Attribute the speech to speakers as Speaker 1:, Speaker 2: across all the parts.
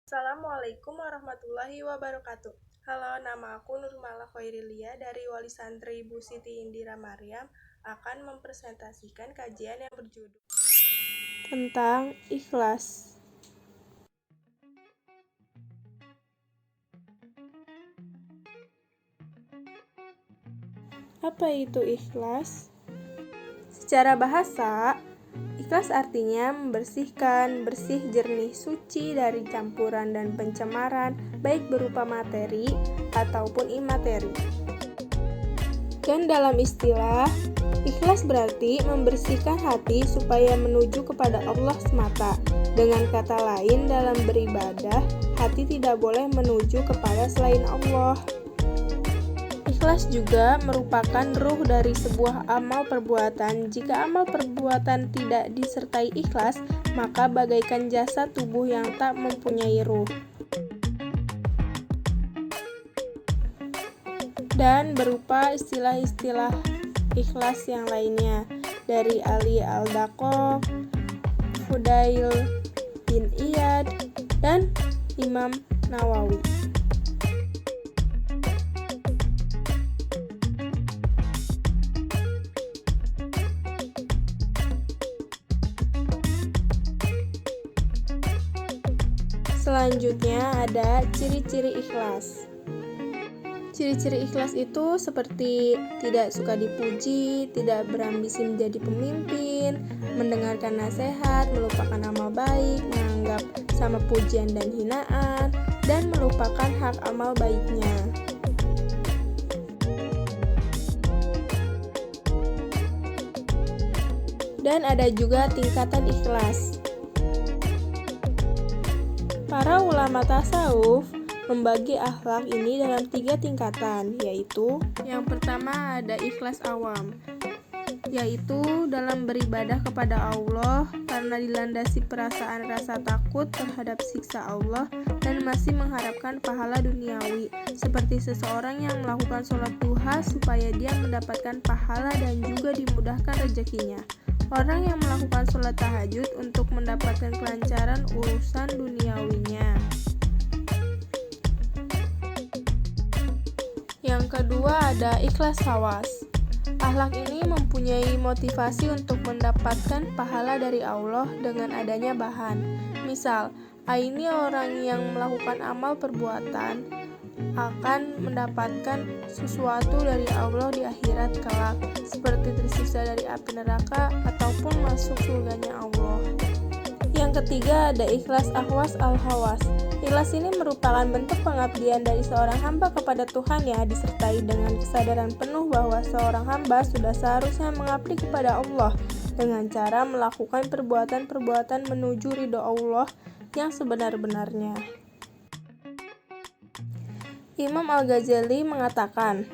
Speaker 1: Assalamualaikum warahmatullahi wabarakatuh. Halo, nama aku Nurmala Khoirilia dari Wali Santri Bu Siti Indira Maryam akan mempresentasikan kajian yang berjudul tentang ikhlas. Apa itu ikhlas? Secara bahasa, ikhlas artinya membersihkan, bersih, jernih, suci dari campuran dan pencemaran, baik berupa materi ataupun imateri. Dan dalam istilah, ikhlas berarti membersihkan hati supaya menuju kepada Allah semata. Dengan kata lain, dalam beribadah, hati tidak boleh menuju kepada selain Allah. Ikhlas juga merupakan ruh dari sebuah amal perbuatan. Jika amal perbuatan tidak disertai ikhlas, maka bagaikan jasad tubuh yang tak mempunyai ruh. Dan berupa istilah-istilah ikhlas yang lainnya dari Ali Al-Daqaq, Fudail bin Iyad, dan Imam Nawawi. Selanjutnya ada ciri-ciri ikhlas. Ciri-ciri ikhlas itu seperti tidak suka dipuji, tidak berambisi menjadi pemimpin, mendengarkan nasihat, melupakan amal baik, menganggap sama pujian dan hinaan, dan melupakan hak amal baiknya. Dan ada juga tingkatan ikhlas. Para ulama tasawuf membagi akhlak ini dalam 3 tingkatan, yaitu yang pertama ada ikhlas awam, yaitu dalam beribadah kepada Allah karena dilandasi perasaan rasa takut terhadap siksa Allah dan masih mengharapkan pahala duniawi, seperti seseorang yang melakukan sholat duha supaya dia mendapatkan pahala dan juga dimudahkan rezekinya. Orang yang melakukan sholat tahajud untuk mendapatkan kelancaran urusan duniawinya. Yang kedua ada ikhlas hawas. Akhlak ini mempunyai motivasi untuk mendapatkan pahala dari Allah dengan adanya bahan. Misal, ini orang yang melakukan amal perbuatan akan mendapatkan sesuatu dari Allah di akhirat kelak, seperti tersiksa dari api neraka ataupun masuk surganya Allah. Yang ketiga ada ikhlas akhwas al-hawas. Ikhlas ini merupakan bentuk pengabdian dari seorang hamba kepada Tuhan ya, disertai dengan kesadaran penuh bahwa seorang hamba sudah seharusnya mengabdi kepada Allah dengan cara melakukan perbuatan-perbuatan menuju ridho Allah yang sebenar-benarnya. Imam Al-Ghazali mengatakan,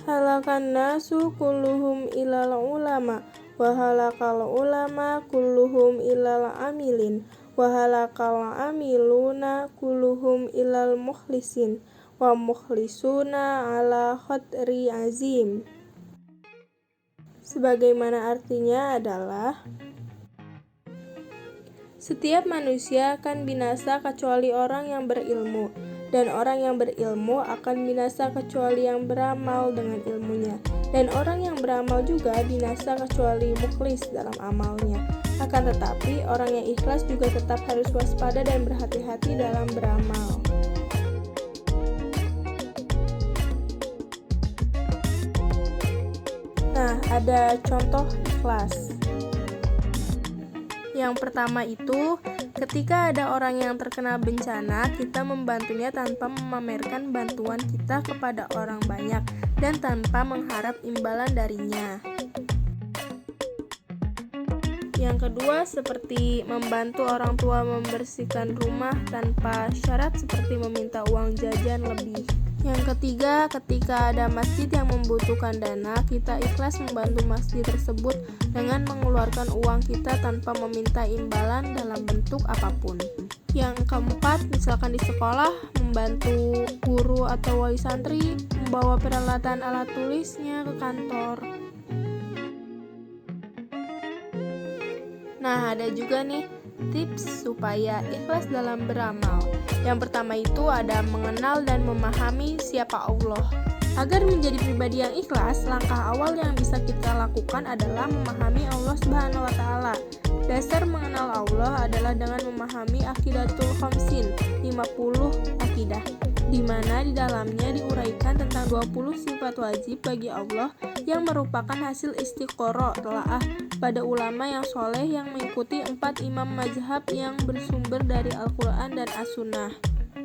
Speaker 1: halakan nasu kulluhum ilal ulama, wa halakal ulama kulluhum ilal amilin, wa halakal amiluna kulluhum ilal mukhlisin, wa mukhlisuna ala khadri azim. Sebagaimana artinya adalah, setiap manusia akan binasa kecuali orang yang berilmu, dan orang yang berilmu akan binasa kecuali yang beramal dengan ilmunya, dan orang yang beramal juga binasa kecuali mukhlis dalam amalnya. Akan tetapi orang yang ikhlas juga tetap harus waspada dan berhati-hati dalam beramal. Nah, ada contoh ikhlas. Yang pertama itu, ketika ada orang yang terkena bencana, kita membantunya tanpa memamerkan bantuan kita kepada orang banyak dan tanpa mengharap imbalan darinya. Yang kedua, seperti membantu orang tua membersihkan rumah tanpa syarat seperti meminta uang jajan lebih. Yang ketiga, ketika ada masjid yang membutuhkan dana, kita ikhlas membantu masjid tersebut dengan mengeluarkan uang kita tanpa meminta imbalan dalam bentuk apapun. Yang keempat, misalkan di sekolah, membantu guru atau wali santri membawa peralatan alat tulisnya ke kantor. Nah, ada juga nih tips supaya ikhlas dalam beramal. Yang pertama itu ada mengenal dan memahami siapa Allah. Agar menjadi pribadi yang ikhlas, langkah awal yang bisa kita lakukan adalah memahami Allah Subhanahu wa taala. Dasar mengenal Allah adalah dengan memahami Aqidatul Khamsin, 50 akidah, di mana di dalamnya diuraikan tentang 20 sifat wajib bagi Allah yang merupakan hasil istiqoroh telaah pada ulama yang soleh yang mengikuti 4 imam mazhab yang bersumber dari Al-Quran dan As-Sunnah.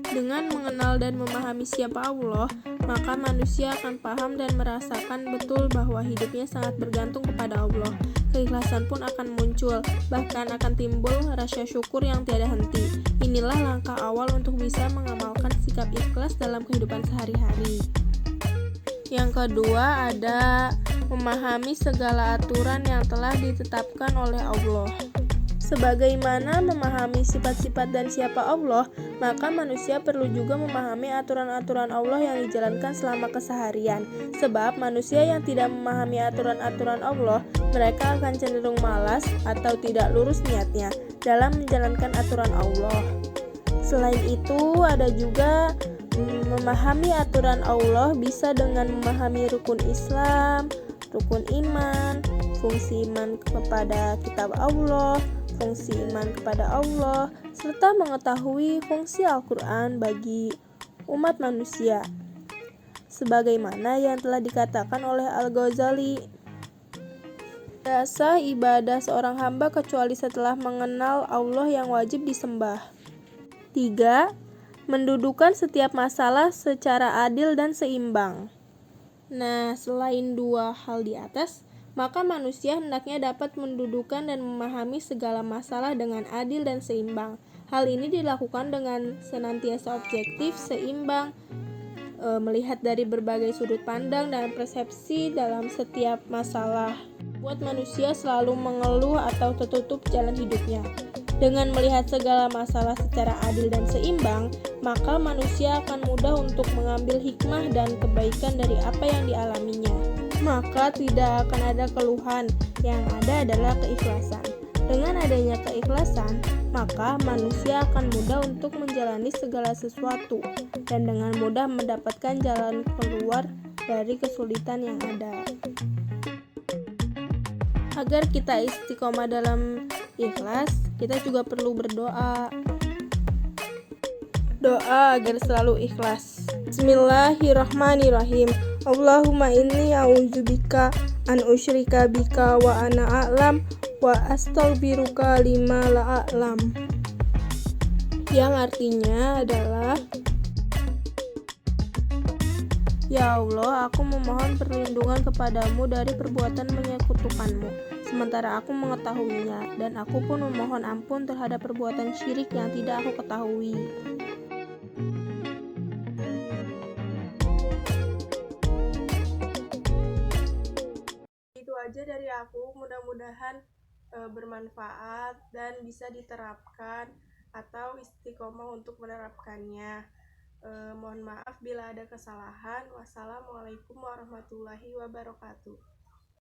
Speaker 1: Dengan mengenal dan memahami siapa Allah, maka manusia akan paham dan merasakan betul bahwa hidupnya sangat bergantung kepada Allah. Keikhlasan pun akan muncul, bahkan akan timbul rasa syukur yang tiada henti. Inilah langkah awal untuk bisa mengamalkan sikap ikhlas dalam kehidupan sehari-hari. Yang kedua ada memahami segala aturan yang telah ditetapkan oleh Allah. Sebagaimana memahami sifat-sifat dan siapa Allah, maka manusia perlu juga memahami aturan-aturan Allah yang dijalankan selama keseharian. Sebab manusia yang tidak memahami aturan-aturan Allah, mereka akan cenderung malas atau tidak lurus niatnya dalam menjalankan aturan Allah. Selain itu, ada juga memahami aturan Allah bisa dengan memahami rukun Islam, rukun iman, fungsi iman kepada kitab Allah, fungsi iman kepada Allah, serta mengetahui fungsi Al-Quran bagi umat manusia. Sebagaimana yang telah dikatakan oleh Al-Ghazali, tidak sah ibadah seorang hamba kecuali setelah mengenal Allah yang wajib disembah. 3. Mendudukan setiap masalah secara adil dan seimbang. Nah, selain dua hal di atas, maka manusia hendaknya dapat mendudukan dan memahami segala masalah dengan adil dan seimbang. Hal ini dilakukan dengan senantiasa objektif, seimbang, melihat dari berbagai sudut pandang dan persepsi dalam setiap masalah. Buat manusia selalu mengeluh atau tertutup jalan hidupnya. Dengan melihat segala masalah secara adil dan seimbang, maka manusia akan mudah untuk mengambil hikmah dan kebaikan dari apa yang dialaminya. Maka tidak akan ada keluhan, yang ada adalah keikhlasan. Dengan adanya keikhlasan, maka manusia akan mudah untuk menjalani segala sesuatu dan dengan mudah mendapatkan jalan keluar dari kesulitan yang ada. Agar kita istiqomah dalam ikhlas, kita juga perlu berdoa. Doa agar selalu ikhlas. Bismillahirrahmanirrahim. Allahumma inni a'udzubika an usyrika bika wa ana a'lam wa astaghfiruka lima la a'lam. Yang artinya adalah, Ya Allah, aku memohon perlindungan kepadamu dari perbuatan menyekutukanmu, sementara aku mengetahuinya, dan aku pun memohon ampun terhadap perbuatan syirik yang tidak aku ketahui. Itu aja dari aku, mudah-mudahan bermanfaat dan bisa diterapkan atau istiqomah untuk menerapkannya. Mohon maaf bila ada kesalahan. Wassalamualaikum warahmatullahi wabarakatuh.